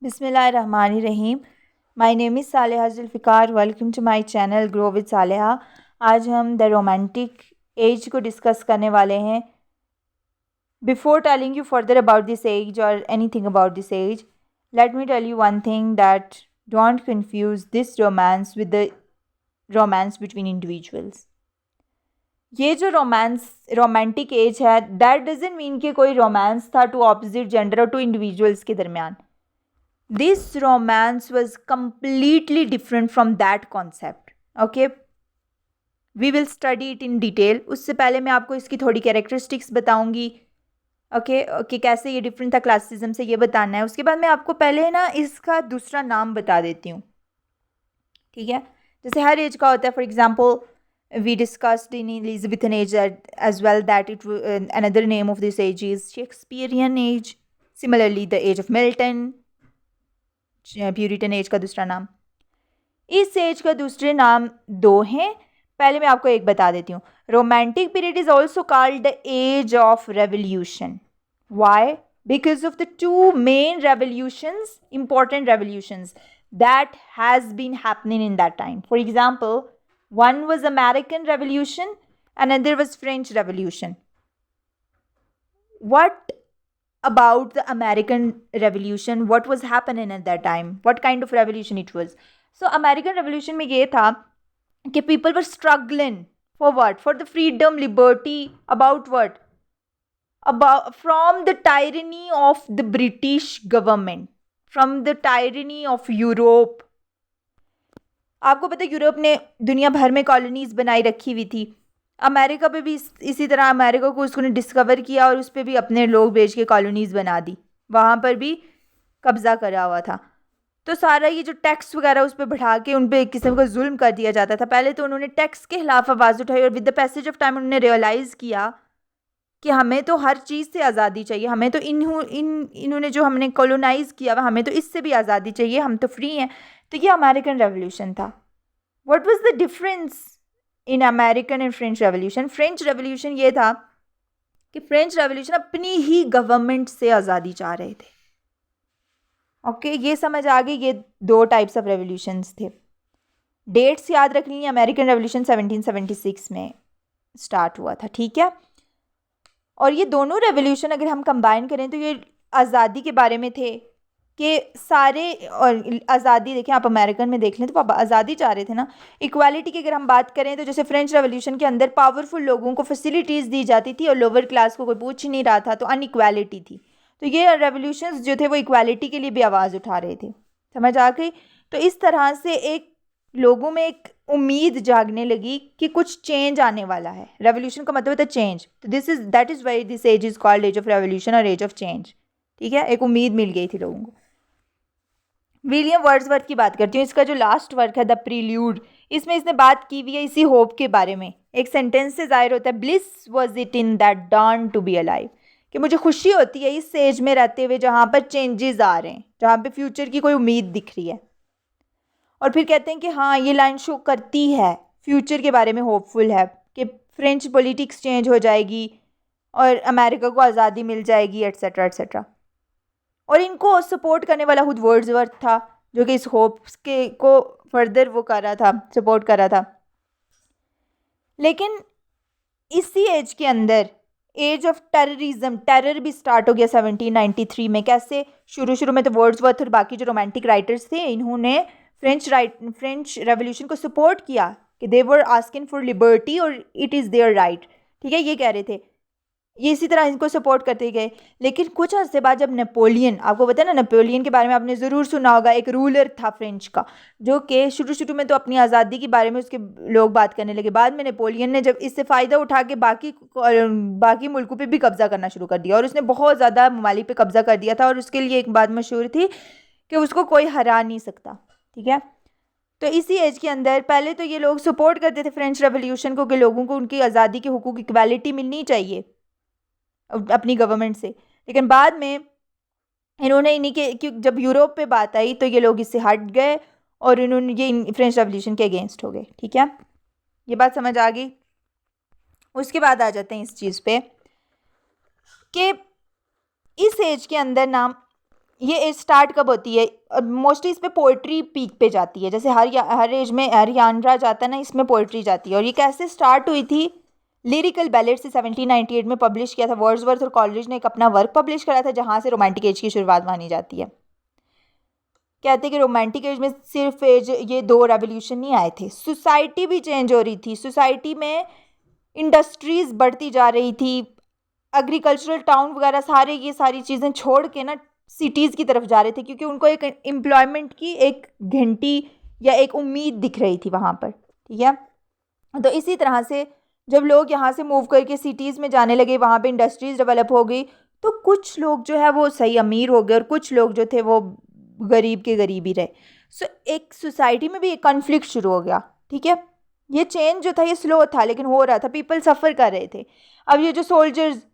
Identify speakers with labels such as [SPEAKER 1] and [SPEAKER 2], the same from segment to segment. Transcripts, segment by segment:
[SPEAKER 1] बिस्मिल्लाहिर्रहमानिर्रहीम। My name is Saleha Zulfiqar. Welcome to my channel grow with Saleha. आज हम द रोमांटिक एज को डिस्कस करने वाले हैं। Before telling you further about this age और anything about this age, let me tell you one thing that don't confuse this romance with the romance between individuals. ये जो romantic age है, that doesn't mean कि कोई romance था two opposite gender और two individuals के दरमियान। This romance was completely different from that concept. Okay, we will study it in detail. उससे पहले मैं आपको इसकी थोड़ी कैरेक्टरिस्टिक्स बताऊंगी। ओके कि कैसे ये डिफरेंट था क्लासिज्म से, ये बताना है। उसके बाद मैं आपको पहले ना इसका दूसरा नाम बता देती हूँ, ठीक है। जैसे हर एज का होता है। For example, we discussed in Elizabethan age as well that another name of this age is Shakespearean age. Similarly, the age of Milton, puritan age का दूसरा नाम। इस एज का दूसरे नाम दो हैं। पहले मैं आपको एक बता देती हूँ। Romantic period is also called the age of revolution. Why? Because of the two main revolutions, important revolutions that has been happening in that time. For example, one was American Revolution, another was French Revolution. What about the American Revolution? What was happening at that time? What kind of revolution it was? So American Revolution में ये था कि people were struggling for what? For the freedom, liberty, about what? About from the tyranny of the British government, from the tyranny of Europe. आपको पता है Europe ने दुनिया भर में कॉलोनीज बनाई रखी हुई थी। अमेरिका पे भी इसी तरह अमेरिका को उसने डिस्कवर किया और उस पर भी अपने लोग भेज के कॉलोनीज बना दी। वहाँ पर भी कब्जा करा हुआ था। तो सारा ये जो टैक्स वगैरह उस पर बढ़ा के उन पर एक किस्म का जुल्म कर दिया जाता था। पहले तो उन्होंने टैक्स के खिलाफ आवाज़ उठाई और with the passage of time उन्होंने रियलाइज़ किया कि हमें तो हर चीज़ से आज़ादी चाहिए। हमें तो इन्होंने जो हमने कॉलोनाइज़ किया हुआ, हमें तो इससे भी आज़ादी चाहिए, हम तो फ्री हैं। तो ये अमेरिकन रेवोल्यूशन था। What was the difference in American and French revolution? French revolution ये था कि फ्रेंच रेवोल्यूशन अपनी ही गवर्नमेंट से आज़ादी चाह रहे थे। ओके, ये समझ आ गई। ये दो टाइप्स ऑफ रेवोल्यूशंस थे। डेट्स याद रख ली। अमेरिकन रेवोल्यूशन 1776 में स्टार्ट हुआ था, ठीक है। और ये दोनों रेवोल्यूशन अगर हम कंबाइन करें तो ये आज़ादी के बारे में थे कि सारे, और आज़ादी देखें आप अमेरिकन में देख लें तो आज़ादी चाह रहे थे ना। इक्वालिटी की अगर हम बात करें तो जैसे फ्रेंच रेवोल्यूशन के अंदर पावरफुल लोगों को फैसिलिटीज़ दी जाती थी और लोअर क्लास को कोई पूछ ही नहीं रहा था, तो अनइक्वालिटी थी। तो ये रेवोल्यूशंस जो थे वो इक्वालिटी के लिए भी आवाज़ उठा रहे थे। समझ आ गई? तो इस तरह से एक लोगों में एक उम्मीद जागने लगी कि कुछ चेंज आने वाला है। रेवोल्यूशन का मतलब होता है चेंज। तो that is why this age is called age of revolution और एज ऑफ चेंज, ठीक है। एक उम्मीद मिल गई थी लोगों को। विलियम वर्ड्सवर्थ की बात करती हूँ। इसका जो लास्ट वर्क है द प्रील्यूड, इसमें इसने बात की हुई है इसी होप के बारे में। एक सेंटेंस से जाहिर होता है, bliss was it in that dawn to be alive, कि मुझे खुशी होती है इस एज में रहते हुए जहाँ पर चेंजेस आ रहे हैं, जहाँ पे फ्यूचर की कोई उम्मीद दिख रही है। और फिर कहते हैं कि हाँ, ये लाइन शो करती है फ्यूचर के बारे में, होपफुल है कि फ्रेंच पॉलिटिक्स चेंज हो जाएगी और अमेरिका को आज़ादी मिल जाएगी, एट्सेट्रा एट्सेट्रा। और इनको सपोर्ट करने वाला खुद वर्ड्सवर्थ था, जो कि इस होप्स के को फर्दर वो कर रहा था, सपोर्ट कर रहा था। लेकिन इसी एज के अंदर एज ऑफ टेररिज्म, टेरर भी स्टार्ट हो गया 1793 में। कैसे? शुरू में तो वर्ड्सवर्थ और बाकी जो रोमांटिक राइटर्स थे, इन्होंने फ्रेंच रेवोल्यूशन को सपोर्ट किया कि दे वर आस्किंग फॉर लिबर्टी और इट इज़ देयर राइट, ठीक है, ये कह रहे थे। ये इसी तरह इनको सपोर्ट करते गए। लेकिन कुछ अर्से बाद जब नेपोलियन, आपको पता है ना नेपोलियन के बारे में आपने ज़रूर सुना होगा, एक रूलर था फ्रेंच का, जो कि शुरू में तो अपनी आज़ादी के बारे में उसके लोग बात करने लगे। बाद में नेपोलियन ने जब इससे फ़ायदा उठा के बाकी मुल्कों पे भी कब्ज़ा करना शुरू कर दिया और उसने बहुत ज़्यादा ममालिक पे कब्ज़ा कर दिया था। और उसके लिए एक बात मशहूर थी कि उसको कोई हरा नहीं सकता, ठीक है। तो इसी एज के अंदर पहले तो ये लोग सपोर्ट करते थे फ्रेंच रेवोल्यूशन को कि लोगों को उनकी आज़ादी के हुकूक, इक्वालिटी मिलनी चाहिए अपनी गवर्नमेंट से। लेकिन बाद में इन्होंने इन्हीं के जब यूरोप पे बात आई तो ये लोग इससे हट गए और इन्होंने ये फ्रेंच रेवोल्यूशन के अगेंस्ट हो गए, ठीक है। ये बात समझ आ गई? उसके बाद आ जाते हैं इस चीज़ पे कि इस एज के अंदर ना ये एज स्टार्ट कब होती है? मोस्टली इस पे पोइट्री पीक पे जाती है, जैसे हर एज में हर यानरा जाता है ना, इसमें पोइट्री जाती है। और ये कैसे स्टार्ट हुई थी? लिरिकल बैलेट से 1798 में पब्लिश किया था वर्ड्सवर्थ और कॉलरिज ने एक अपना वर्क पब्लिश करा था, जहाँ से रोमांटिक एज की शुरुआत मानी जाती है। कहते हैं कि रोमांटिक एज में सिर्फ एज ये दो रेवोल्यूशन नहीं आए थे, सोसाइटी भी चेंज हो रही थी। सोसाइटी में इंडस्ट्रीज बढ़ती जा रही थी, एग्रीकल्चरल टाउन वगैरह सारे ये सारी चीज़ें छोड़ के ना सिटीज़ की तरफ जा रहे थे, क्योंकि उनको एक एम्प्लॉयमेंट की एक घंटी या एक उम्मीद दिख रही थी वहाँ पर। ठीक है, तो इसी तरह से जब लोग यहाँ से मूव करके सिटीज़ में जाने लगे, वहाँ पे इंडस्ट्रीज डेवलप हो गई, तो कुछ लोग जो है वो सही अमीर हो गए और कुछ लोग जो थे वो गरीब के गरीब ही रहे। सो एक सोसाइटी में भी एक कॉन्फ्लिक्ट शुरू हो गया। ठीक है, ये चेंज जो था ये स्लो था लेकिन हो रहा था, पीपल सफ़र कर रहे थे। अब ये जो सोल्जर्स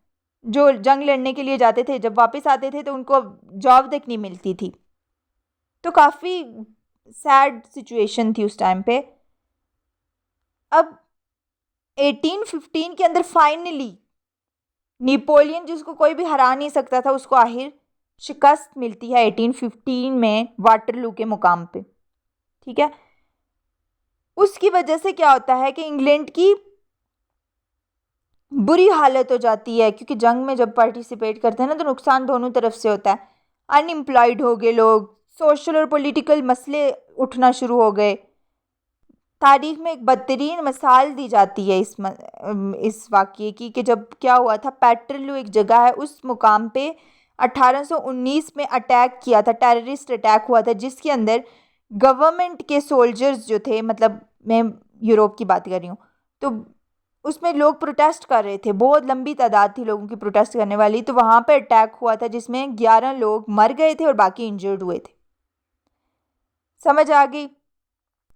[SPEAKER 1] जो जंग लड़ने के लिए जाते थे, जब वापस आते थे तो उनको जॉब तक नहीं मिलती थी, तो काफ़ी सैड सिचुएशन थी उस टाइम पे। अब 1815 के अंदर फाइनली नेपोलियन, जिसको कोई भी हरा नहीं सकता था, उसको आखिर शिकस्त मिलती है 1815 में वाटरलू के मुकाम पे। ठीक है, उसकी वजह से क्या होता है कि इंग्लैंड की बुरी हालत हो जाती है, क्योंकि जंग में जब पार्टिसिपेट करते हैं ना तो नुकसान दोनों तरफ से होता है। अनएम्प्लॉयड हो गए लोग, सोशल और पॉलिटिकल मसले उठना शुरू हो गए। तारीख में एक बदतरीन मिसाल दी जाती है इस वाक़ये की, कि जब क्या हुआ था, पैटरलू एक जगह है, उस मुकाम पे 1819 में अटैक किया था, टेररिस्ट अटैक हुआ था, जिसके अंदर गवर्नमेंट के सोल्जर्स जो थे, मतलब मैं यूरोप की बात कर रही हूँ, तो उसमें लोग प्रोटेस्ट कर रहे थे, बहुत लंबी तादाद थी लोगों की प्रोटेस्ट करने वाली, तो वहाँ पे अटैक हुआ था जिसमें 11 लोग मर गए थे और बाकी इंजर्ड हुए थे। समझ आ गई?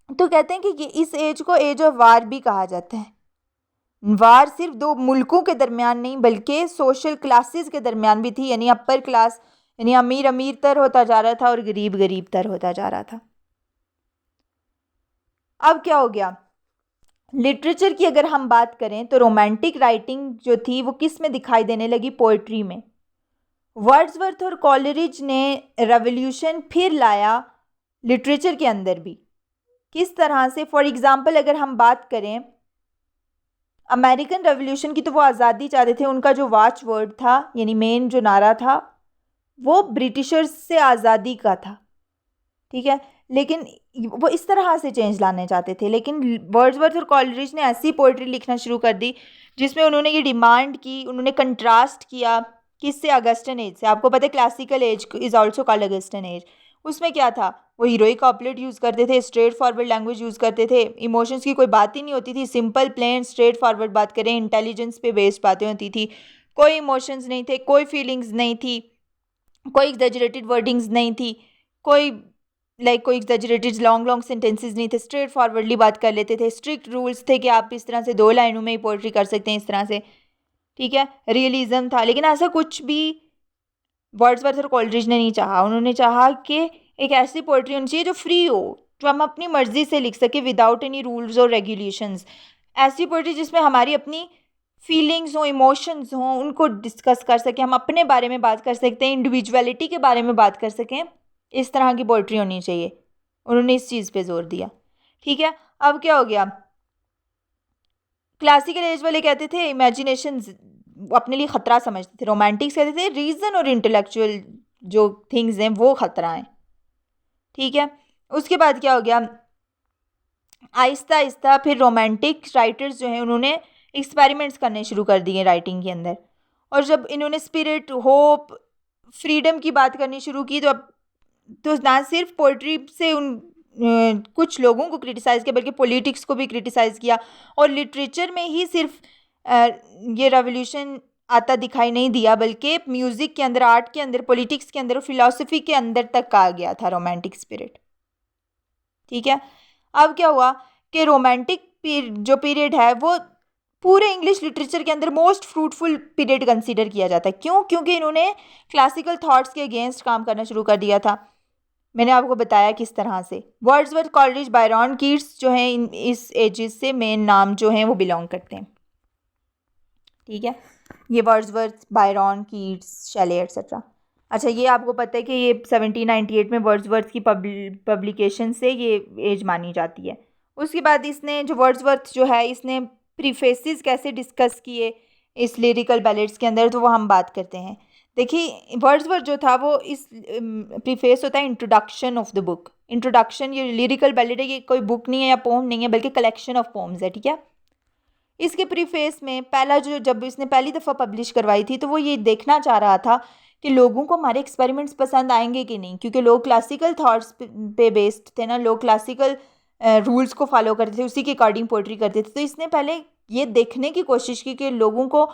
[SPEAKER 1] तो कहते हैं कि इस एज को एज ऑफ वार भी कहा जाता है। वार सिर्फ दो मुल्कों के दरमियान नहीं बल्कि सोशल क्लासेस के दरमियान भी थी, यानी अपर क्लास, यानी अमीर अमीर तर होता जा रहा था और गरीब गरीब तर होता जा रहा था। अब क्या हो गया, लिटरेचर की अगर हम बात करें तो रोमांटिक राइटिंग जो थी वो किस में दिखाई देने लगी? पोइट्री में। वर्ड्सवर्थ और कॉलरिज ने रेवोल्यूशन फिर लाया लिटरेचर के अंदर भी। किस तरह से? फॉर एग्जाम्पल अगर हम बात करें अमेरिकन रेवोल्यूशन की, तो वो आज़ादी चाहते थे, उनका जो वाच वर्ड था यानी मेन जो नारा था वो ब्रिटिशर्स से आज़ादी का था। ठीक है, लेकिन वो इस तरह से चेंज लाने चाहते थे, लेकिन वर्ड्सवर्थ और कॉलरिज ने ऐसी पोइट्री लिखना शुरू कर दी जिसमें उन्होंने ये डिमांड की, उन्होंने कंट्रास्ट किया किससे? अगस्टन एज से। आपको पता है classical as is also called Augustan as. उसमें क्या था, वो हीरोइक कॉपलेट यूज़ करते थे, स्ट्रेट फॉरवर्ड लैंग्वेज यूज़ करते थे, इमोशंस की कोई बात ही नहीं होती थी, सिंपल प्लेन स्ट्रेट फॉरवर्ड बात करें, इंटेलिजेंस पे बेस्ड बातें होती थी, कोई इमोशंस नहीं थे, कोई फीलिंग्स नहीं थी, कोई एग्जेजरेटेड वर्डिंग्स नहीं थी, कोई कोई एग्जेजरेटेड लॉन्ग लॉन्ग सेंटेंसेस नहीं थे, स्ट्रेट फॉरवर्डली बात कर लेते थे। स्ट्रिक्ट रूल्स थे कि आप इस तरह से 2 लाइनों में ही पोइट्री कर सकते हैं, इस तरह से। ठीक है, रियलिज्म था, लेकिन ऐसा कुछ भी वर्ड्सवर्थ और कॉलरिज ने नहीं चाहा। उन्होंने चाहा कि एक ऐसी पोइट्री होनी चाहिए जो फ्री हो, जो हम अपनी मर्जी से लिख सके विदाउट एनी रूल्स और रेगुलेशंस। ऐसी पोइट्री जिसमें हमारी अपनी फीलिंग्स हों, इमोशंस हों, उनको डिस्कस कर सकें, हम अपने बारे में बात कर सकते हैं, इंडिविजुअलिटी के बारे में बात कर सकें, इस तरह की पोइट्री होनी चाहिए। उन्होंने इस चीज़ पे जोर दिया। ठीक है, अब क्या हो गया, क्लासिकल एज वाले कहते थे इमेजिनेशन अपने लिए खतरा समझते थे, रोमांटिक्स कहते थे रीजन और इंटेलेक्चुअल जो थिंग्स हैं वो खतरा हैं। ठीक है, उसके बाद क्या हो गया, आहिस्ता आहिस्ता फिर रोमांटिक राइटर्स जो हैं उन्होंने एक्सपेरिमेंट्स करने शुरू कर दिए राइटिंग के अंदर, और जब इन्होंने स्पिरिट, होप, फ्रीडम की बात करनी शुरू की, तो अब तो ना सिर्फ पोइट्री से उन कुछ लोगों को क्रिटिसाइज़ किया बल्कि पॉलिटिक्स को भी क्रिटिसाइज़ किया, और लिटरेचर में ही सिर्फ ये रेवोल्यूशन आता दिखाई नहीं दिया बल्कि म्यूज़िक के अंदर, आर्ट के अंदर, पॉलिटिक्स के अंदर और फिलॉसफी के अंदर तक आ गया था रोमांटिक स्पिरिट। ठीक है, अब क्या हुआ कि रोमांटिक जो पीरियड है वो पूरे इंग्लिश लिटरेचर के अंदर मोस्ट फ्रूटफुल पीरियड कंसीडर किया जाता है। क्यों? क्योंकि इन्होंने क्लासिकल थॉट्स के अगेंस्ट काम करना शुरू कर दिया था। मैंने आपको बताया किस तरह से। वर्ड्सवर्थ, कॉलरिज, बायरन, कीट्स जो हैं इस एजेस से मेन नाम जो हैं वो बिलोंग करते हैं। ठीक है, ये वर्ड्सवर्थ, बायरन, कीट्स, शेले एक्सेट्रा। अच्छा, ये आपको पता है कि ये 1798 में वर्ड्सवर्थ की पब्लिकेशन से ये एज मानी जाती है। उसके बाद इसने जो वर्ड्सवर्थ जो है, इसने प्रीफेसेस कैसे डिस्कस किए इस लिरिकल बैलेड्स के अंदर, तो वो हम बात करते हैं। देखिए, वर्ड्सवर्थ जो था वो इस प्रीफेस होता है introduction of the book. Introduction, ये लिरिकल बैलेड है, ये कोई बुक नहीं है या पोम नहीं है, बल्कि कलेक्शन ऑफ पोम्स है, ठीक है। इसके प्रीफेस में पहला जो, जब इसने पहली दफ़ा पब्लिश करवाई थी, तो वो ये देखना चाह रहा था कि लोगों को हमारे एक्सपेरिमेंट्स पसंद आएंगे कि नहीं, क्योंकि लोग क्लासिकल थॉट्स पे बेस्ड थे ना, लोग क्लासिकल रूल्स को फॉलो करते थे, उसी के अकॉर्डिंग पोइट्री करते थे। तो इसने पहले ये देखने की कोशिश की कि लोगों को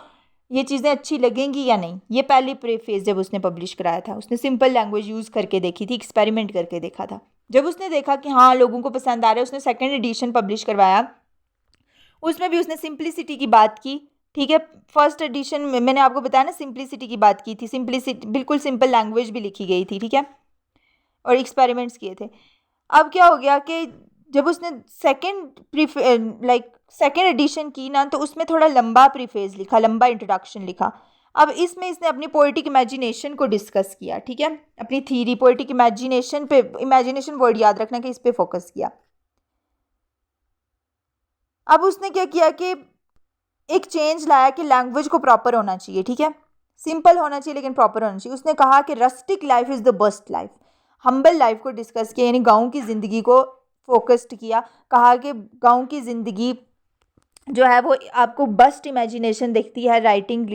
[SPEAKER 1] ये चीज़ें अच्छी लगेंगी या नहीं। ये पहली प्रीफेस जब उसने पब्लिश कराया था, उसने सिंपल लैंग्वेज यूज़ करके देखी थी, एक्सपेरिमेंट करके देखा था। जब उसने देखा कि हाँ लोगों को पसंद आ रहा है, उसने सेकेंड एडिशन पब्लिश करवाया। उसमें भी उसने सिंप्लिसिटी की बात की, ठीक है। फर्स्ट एडिशन में मैंने आपको बताया ना, सिंप्लिसिटी की बात की थी, सिंप्लिसिटी बिल्कुल सिंपल लैंग्वेज भी लिखी गई थी, ठीक है, और एक्सपेरिमेंट्स किए थे। अब क्या हो गया कि जब उसने सेकेंड एडिशन की ना, तो उसमें थोड़ा लंबा प्रीफेस लिखा, लंबा इंट्रोडक्शन लिखा। अब इसमें इसने अपनी पोएटिक इमेजिनेशन को डिस्कस किया, ठीक है, अपनी थीरी पोएटिक इमेजिनेशन पे, इमेजिनेशन वर्ड याद रखना कि इस पे फोकस किया। अब उसने क्या किया कि एक चेंज लाया कि लैंग्वेज को प्रॉपर होना चाहिए, ठीक है, सिंपल होना चाहिए लेकिन प्रॉपर होना चाहिए। उसने कहा कि rustic life is the best life, humble life को डिस्कस किया, यानी गांव की ज़िंदगी को फोकस्ड किया। कहा कि गांव की ज़िंदगी जो है वो आपको बेस्ट इमेजिनेशन देखती है राइटिंग,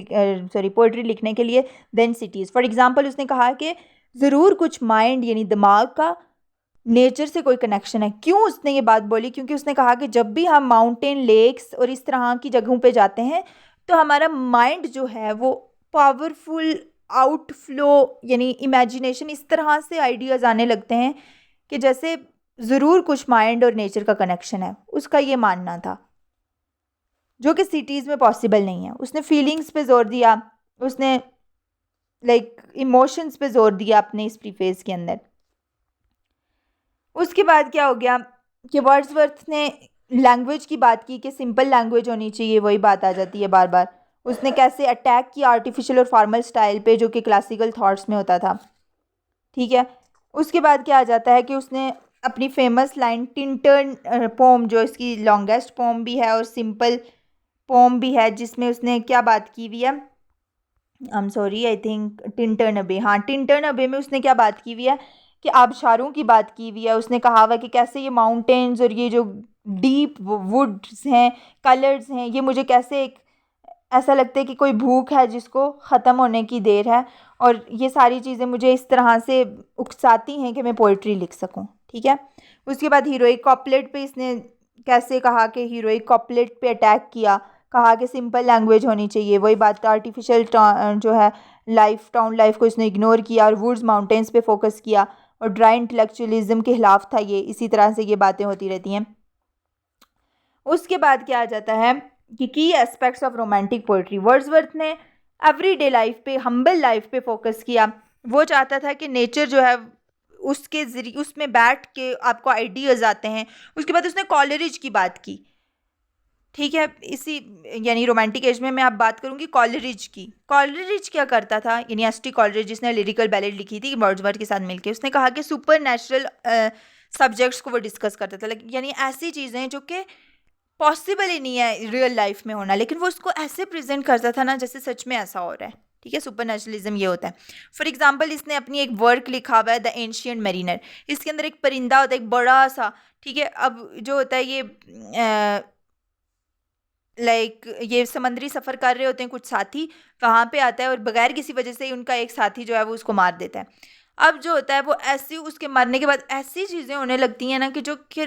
[SPEAKER 1] पोइट्री लिखने के लिए, देन सिटीज़। फॉर एग्जांपल उसने कहा कि ज़रूर कुछ माइंड यानी दिमाग का नेचर से कोई कनेक्शन है। क्यों उसने ये बात बोली? क्योंकि उसने कहा कि जब भी हम माउंटेन, लेक्स और इस तरह की जगहों पे जाते हैं, तो हमारा माइंड जो है वो पावरफुल आउटफ्लो, यानी इमेजिनेशन, इस तरह से आइडियाज़ आने लगते हैं कि जैसे ज़रूर कुछ माइंड और नेचर का कनेक्शन है। उसका ये मानना था, जो कि सिटीज़ में पॉसिबल नहीं है। उसने फीलिंग्स पे जोर दिया, उसने इमोशंस पे जोर दिया अपने इस प्रीफेस के अंदर। उसके बाद क्या हो गया कि वर्ड्सवर्थ ने लैंग्वेज की बात की कि सिंपल लैंग्वेज होनी चाहिए, वही बात आ जाती है बार बार। उसने कैसे अटैक किया आर्टिफिशियल और फॉर्मल स्टाइल पे, जो कि क्लासिकल थॉट्स में होता था, ठीक है। उसके बाद क्या आ जाता है कि उसने अपनी फेमस लाइन टिंटर्न पोम, जो इसकी लॉन्गेस्ट पोम भी है और सिंपल पोम भी है, जिसमें उसने क्या बात की हुई है, I am sorry, I think Tintern अबे, हाँ टिंटर्न अबे में उसने क्या बात की हुई है कि आबशारों की बात की हुई है। उसने कहा हुआ है कि कैसे ये माउंटेन्स और ये जो डीप वुड्स हैं, कलर्स हैं, ये मुझे कैसे एक ऐसा लगता है कि कोई भूख है जिसको ख़त्म होने की देर है, और ये सारी चीज़ें मुझे इस तरह से उकसाती हैं कि मैं पोइट्री लिख सकूं, ठीक है। उसके बाद हीरोइक कॉपलेट पे इसने कैसे कहा कि हीरोइक कॉपलेट पे अटैक किया, कहा कि सिंपल लैंग्वेज होनी चाहिए, वही बात। आर्टिफिशियल जो है लाइफ, टाउन लाइफ को इसने इग्नोर किया और वुड्स माउंटेन्स पे फोकस किया, और ड्राई इंटेलेक्चुअलिज्म के खिलाफ था ये। इसी तरह से ये बातें होती रहती हैं। उसके बाद क्या आ जाता है कि की aspects of romantic poetry. Wordsworth ने एवरीडे लाइफ पे, हम्बल लाइफ पे फोकस किया। वो चाहता था कि नेचर जो है उसके जरिए, उसमें बैठ के आपको आइडियाज़ आते हैं। उसके बाद उसने कॉलरिज की बात की, ठीक है। इसी यानी रोमांटिक एज में मैं आप बात करूंगी कॉलरिज की। कॉलरिज क्या करता था, यानी एस.टी. कॉलरिज, जिसने लिरिकल बैलेड लिखी थी वर्ड्सवर्थ के साथ मिलके, उसने कहा कि सुपर नेचुरल सब्जेक्ट्स को वो डिस्कस करता था, यानी ऐसी चीज़ें जो कि पॉसिबल ही नहीं है रियल लाइफ में होना, लेकिन वो उसको ऐसे प्रेजेंट करता था ना जैसे सच में ऐसा हो रहा है, ठीक है। सुपर नेचुरलिज्म ये होता है। फॉर एग्जाम्पल इसने अपनी एक वर्क लिखा हुआ है द एंशियंट मैरिनर। इसके अंदर एक परिंदा होता है, एक बड़ा सा, ठीक है। अब जो होता है ये ये समंदरी सफ़र कर रहे होते हैं कुछ साथी, वहाँ पे आता है और बगैर किसी वजह से ही उनका एक साथी जो है वो उसको मार देता है। अब जो होता है वो ऐसी, उसके मरने के बाद ऐसी चीज़ें होने लगती हैं ना कि जो कि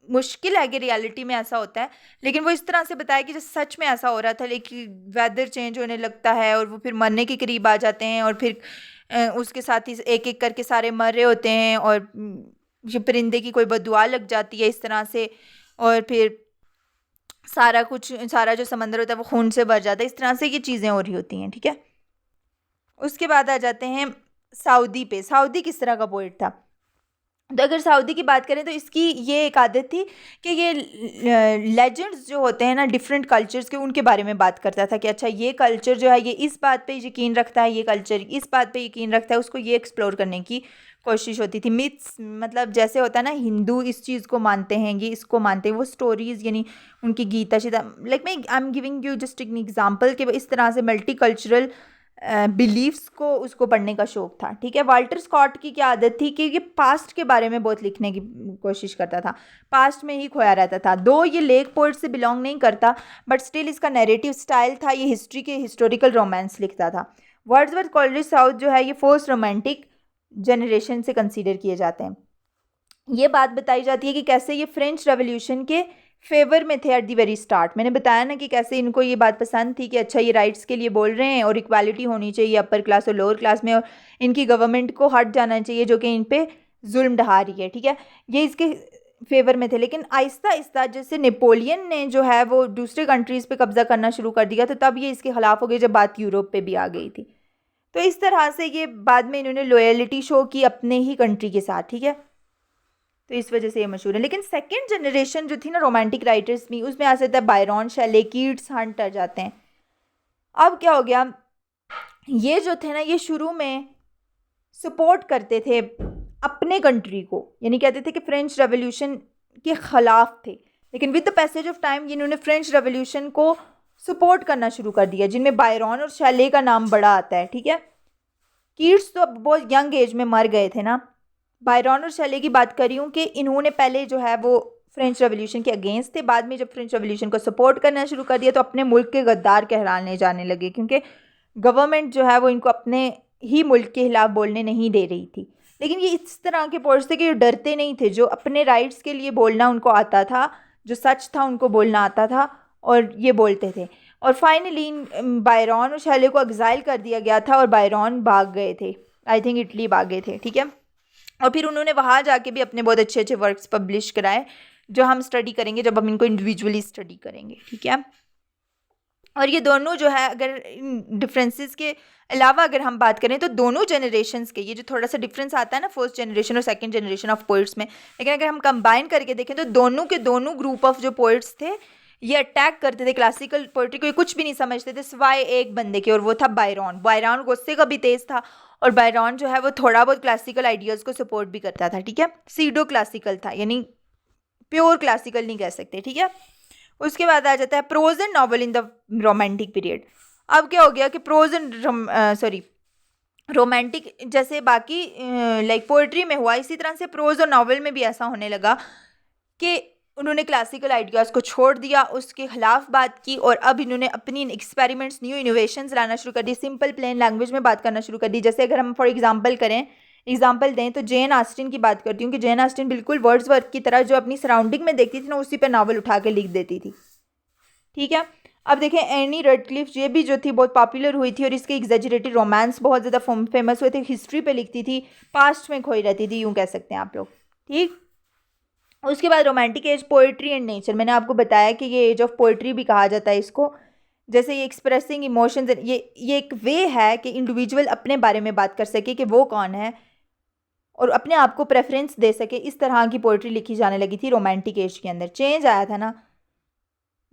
[SPEAKER 1] मुश्किल है कि रियलिटी में ऐसा होता है, लेकिन वो इस तरह से बताया कि जैसे सच में ऐसा हो रहा था। लेकिन वेदर चेंज होने लगता है और वो फिर मरने के करीब आ जाते हैं, और फिर उसके साथ ही एक एक करके सारे मर रहे होते हैं, और ये परिंदे की कोई बददुआ लग जाती है इस तरह से, और फिर सारा कुछ, सारा जो समंदर होता है वो खून से भर जाता है। इस तरह से ये चीज़ें हो रही होती हैं, ठीक है। उसके बाद आ जाते हैं साउदी पे। साउदी किस तरह का पोइट था? तो अगर सऊदी की बात करें तो इसकी ये एक आदत थी कि ये लेजेंड्स जो होते हैं ना डिफरेंट कल्चर्स के, उनके बारे में बात करता था कि अच्छा ये कल्चर जो है ये इस बात पे यकीन रखता है, ये कल्चर इस बात पे यकीन रखता है, उसको ये एक्सप्लोर करने की कोशिश होती थी। मिथ्स मतलब जैसे होता है ना, हिंदू इस चीज़ को मानते हैं, ये इसको मानते हैं, वो स्टोरीज़ यानी उनकी Gita Sita, like I am giving you just an example कि इस तरह से मल्टी कल्चरल बिलीव्स को उसको पढ़ने का शौक था। ठीक है, वाल्टर स्कॉट की क्या आदत थी कि ये पास्ट के बारे में बहुत लिखने की कोशिश करता था, पास्ट में ही खोया रहता था। दो ये लेक पोइट से बिलोंग नहीं करता, बट स्टिल इसका नैरेटिव स्टाइल था, ये हिस्ट्री के हिस्टोरिकल रोमांस लिखता था। वर्ड्सवर्थ कॉलेरिज साउथ जो है ये फर्स्ट रोमांटिक जनरेशन से कंसीडर किए जाते हैं। ये बात बताई जाती है कि कैसे ये फ्रेंच रेवोल्यूशन के फेवर में थे एट दी वेरी स्टार्ट। मैंने बताया ना कि कैसे इनको ये बात पसंद थी कि अच्छा ये राइट्स के लिए बोल रहे हैं और इक्वालिटी होनी चाहिए अपर क्लास और लोअर क्लास में, और इनकी गवर्नमेंट को हट जाना चाहिए जो कि इन पे जुल्म ढा रही है। ठीक है, ये इसके फेवर में थे। लेकिन आहिस्ता आहिस्ता जैसे नेपोलियन ने जो है वो दूसरे कंट्रीज़ पे कब्जा करना शुरू कर दिया, तो तब ये इसके खिलाफ हो गए जब बात यूरोप पे भी आ गई थी। तो इस तरह से ये बाद में इन्होंने लॉयल्टी शो की अपने ही कंट्री के साथ। ठीक है, तो इस वजह से ये मशहूर है। लेकिन सेकंड जनरेशन जो थी ना रोमांटिक राइटर्स में, उसमें आ सकता है बायरॉन, शेले, कीट्स, हंटर जाते हैं। अब क्या हो गया, ये जो थे ना ये शुरू में सपोर्ट करते थे अपने कंट्री को, यानी कहते थे कि फ्रेंच रेवोल्यूशन के ख़िलाफ़ थे। लेकिन with the passage of time इन्होंने फ्रेंच रेवोल्यूशन को सपोर्ट करना शुरू कर दिया, जिनमें बायरॉन और शेले का नाम बड़ा आता है। ठीक है, कीट्स तो अब बहुत यंग एज में मर गए थे ना। बायरॉन और शेले की बात कर रही हूँ कि इन्होंने पहले जो है वो फ्रेंच रेवोल्यूशन के अगेंस्ट थे, बाद में जब फ्रेंच रेवोल्यूशन को सपोर्ट करना शुरू कर दिया तो अपने मुल्क के गद्दार कहलाने जाने लगे, क्योंकि गवर्नमेंट जो है वो इनको अपने ही मुल्क के खिलाफ बोलने नहीं दे रही थी। लेकिन ये इस तरह के पोर्ट्स थे कि जो डरते नहीं थे, जो अपने राइट्स के लिए बोलना उनको आता था, जो सच था उनको बोलना आता था, और ये बोलते थे। और फाइनली बायरॉन और शेले को एग्जाइल कर दिया गया था और बायरॉन भाग गए थे, आई थिंक इटली भाग गए थे। ठीक है, और फिर उन्होंने वहाँ जाके भी अपने बहुत अच्छे अच्छे वर्क्स पब्लिश कराए, जो हम स्टडी करेंगे जब हम इनको इंडिविजुअली स्टडी करेंगे। ठीक है, और ये दोनों जो है अगर डिफरेंसेस के अलावा अगर हम बात करें तो दोनों जनरेशन्स के ये जो थोड़ा सा डिफरेंस आता है ना फर्स्ट जनरेशन और सेकंड जनरेशन ऑफ पोइट्स में, लेकिन अगर हम कंबाइन करके देखें तो दोनों के दोनों ग्रुप ऑफ जो पोइट्स थे ये अटैक करते थे क्लासिकल पोइट्री को, ये कुछ भी नहीं समझते थे सिवाय एक बंदे के, और वो था बायरॉन। बायरॉन गुस्से का भी तेज था, और बायरॉन जो है वो थोड़ा बहुत क्लासिकल आइडियाज़ को सपोर्ट भी करता था। ठीक है, सीडो क्लासिकल था, यानी प्योर क्लासिकल नहीं कह सकते। ठीक है, उसके बाद आ जाता है prose and novel in the romantic period. अब क्या हो गया कि प्रोज एंड रोमांटिक जैसे बाकी लाइक पोइट्री में हुआ, इसी तरह से प्रोज और नॉवल में भी ऐसा होने लगा कि उन्होंने क्लासिकल आइडियाज़ को छोड़ दिया, उसके खिलाफ बात की, और अब इन्होंने अपनी एक्सपेरिमेंट्स न्यू इनोवेशंस लाना शुरू कर दी, सिंपल प्लेन लैंग्वेज में बात करना शुरू कर दी। जैसे अगर हम फॉर एग्जाम्पल दें तो जेन आस्टिन की बात करती हूँ कि जेन आस्टिन बिल्कुल वर्ड्सवर्थ की तरह जो अपनी सराउंडिंग में देखती थी ना उसी पर नावल उठा के लिख देती थी। ठीक है, अब देखें एनी रेडक्लिफ, ये भी जो थी बहुत पॉपुलर हुई थी और इसके एग्जेजरेटेड रोमांस बहुत ज़्यादा फेमस हुए थे, हिस्ट्री पे लिखती थी, पास्ट में खोई रहती थी, यूँ कह सकते हैं आप लोग। ठीक, उसके बाद romantic as, poetry and nature. मैंने आपको बताया कि ये एज ऑफ पोइट्री भी कहा जाता है इसको, जैसे ये एक्सप्रेसिंग इमोशंस, ये एक वे है कि इंडिविजुअल अपने बारे में बात कर सके कि वो कौन है और अपने आप को प्रेफरेंस दे सके। इस तरह की पोइट्री लिखी जाने लगी थी रोमांटिक एज के अंदर। चेंज आया था ना,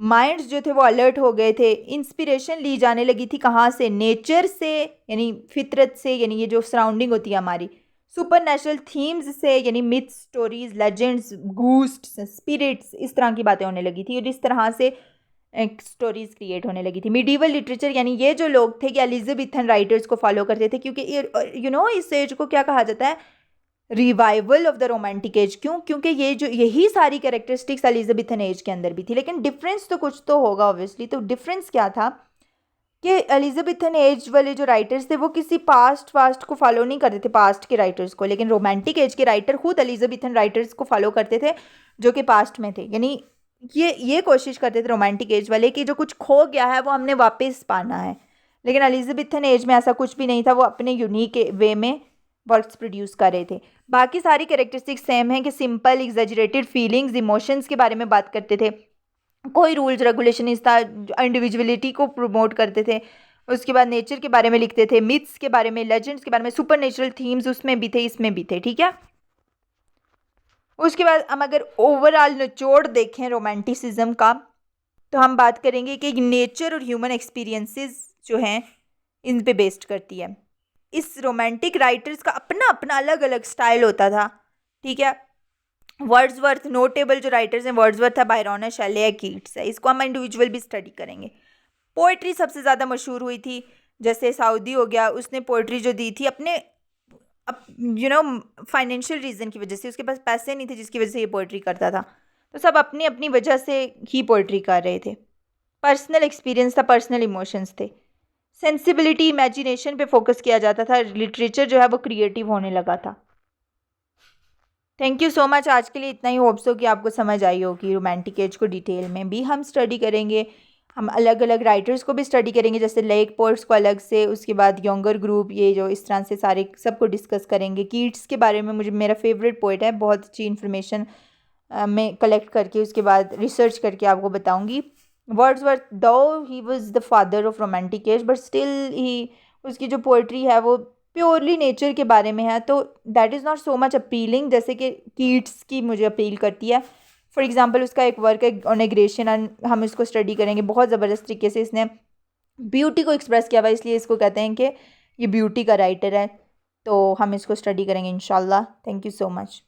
[SPEAKER 1] माइंड्स जो थे वो अलर्ट हो गए थे, इंस्पिरेशन ली जाने लगी थी कहाँ से, नेचर से यानी फितरत से, यानी ये जो सराउंडिंग होती है हमारी, सुपर नेचुरल थीम्स से यानी मिथ्स, स्टोरीज, लेजेंड्स, घूस्ट्स, स्पिरिट्स, इस तरह की बातें होने लगी थी, और इस तरह से एक स्टोरीज क्रिएट होने लगी थी। मिडीवल लिटरेचर यानी ये जो लोग थे कि एलिजाबेथन राइटर्स को फॉलो करते थे, क्योंकि इस एज को क्या कहा जाता है, revival of the romantic as. क्यों? क्योंकि ये जो यही सारी कैरेक्टरिस्टिक्स एलिजाबेथन एज के अंदर भी थी। लेकिन डिफरेंस तो कुछ तो होगा ऑब्वियसली। तो डिफरेंस क्या था कि एलिजाबेथन एज वाले जो राइटर्स थे वो किसी पास्ट को फॉलो नहीं करते थे, पास्ट के राइटर्स को, लेकिन रोमांटिक एज के राइटर खुद एलिजाबेथन राइटर्स को फॉलो करते थे जो कि पास्ट में थे। यानी ये कोशिश करते थे रोमांटिक एज वाले कि जो कुछ खो गया है वो हमने वापस पाना है। लेकिन एलिजाबेथन एज में ऐसा कुछ भी नहीं था, वो अपने यूनिक वे में वर्क्स प्रोड्यूस कर रहे थे। बाकी सारी कैरेक्टरिस्टिक्स सेम है कि सिंपल एग्जेजरेटेड फीलिंग्स, इमोशंस के बारे में बात करते थे, कोई रूल्स रेगुलेशन इस था, इंडिविजुअलिटी को प्रमोट करते थे। उसके बाद नेचर के बारे में लिखते थे, मिथ्स के बारे में, लेजेंड्स के बारे में, सुपर नेचुरल थीम्स उसमें भी थे, इसमें भी थे। ठीक है, उसके बाद हम अगर ओवरऑल निचोड़ देखें रोमांटिसिज्म का, तो हम बात करेंगे कि नेचर और ह्यूमन एक्सपीरियंसेस जो हैं इन पे बेस्ड करती है। इस रोमांटिक राइटर्स का अपना अपना अलग अलग स्टाइल होता था, ठीक है। वर्ड्सवर्थ, नोटेबल जो राइटर्स हैं, वर्ड्सवर्थ है, बायरन है, शेले है, कीट्स है। इसको हम इंडिविजुअल भी स्टडी करेंगे। पोइट्री सबसे ज़्यादा मशहूर हुई थी, जैसे साउदी हो गया, उसने पोइट्री जो दी थी अपने फाइनेंशियल रीज़न की वजह से, उसके पास पैसे नहीं थे जिसकी वजह से ये पोइट्री करता था, तो सब अपनी अपनी वजह से ही पोइट्री कर रहे थे। पर्सनल एक्सपीरियंस था, पर्सनल इमोशंस थे। सेंसिबिलिटी, इमेजिनेशन पे फोकस किया जाता था। लिटरेचर जो है वो क्रिएटिव होने लगा था। Thank you so much. आज के लिए इतना ही। होप्स हो कि आपको समझ आई होगी। रोमांटिक एज को डिटेल में भी हम स्टडी करेंगे। हम अलग अलग राइटर्स को भी स्टडी करेंगे, जैसे लेक पोर्ट्स को अलग से, उसके बाद यंगर ग्रुप, ये जो इस तरह से सारे सबको डिस्कस करेंगे। कीट्स के बारे में मुझे मेरा फेवरेट पोइट है, बहुत अच्छी इन्फॉर्मेशन मैं कलेक्ट करके उसके बाद रिसर्च करके आपको बताऊंगी। वर्ड्सवर्थ, दो he was the father of romantic as, but still he, उसकी जो पोइट्री है वो प्योरली नेचर के बारे में है, तो that is not so much appealing जैसे कि कीट्स की मुझे अपील करती है। फॉर एग्जांपल उसका एक वर्क है ऑन एग्रेशन, हम इसको स्टडी करेंगे। बहुत ज़बरदस्त तरीके से इसने ब्यूटी को एक्सप्रेस किया हुआ, इसलिए इसको कहते हैं कि ये ब्यूटी का राइटर है। तो हम इसको स्टडी करेंगे इंशाल्लाह। Thank you so much.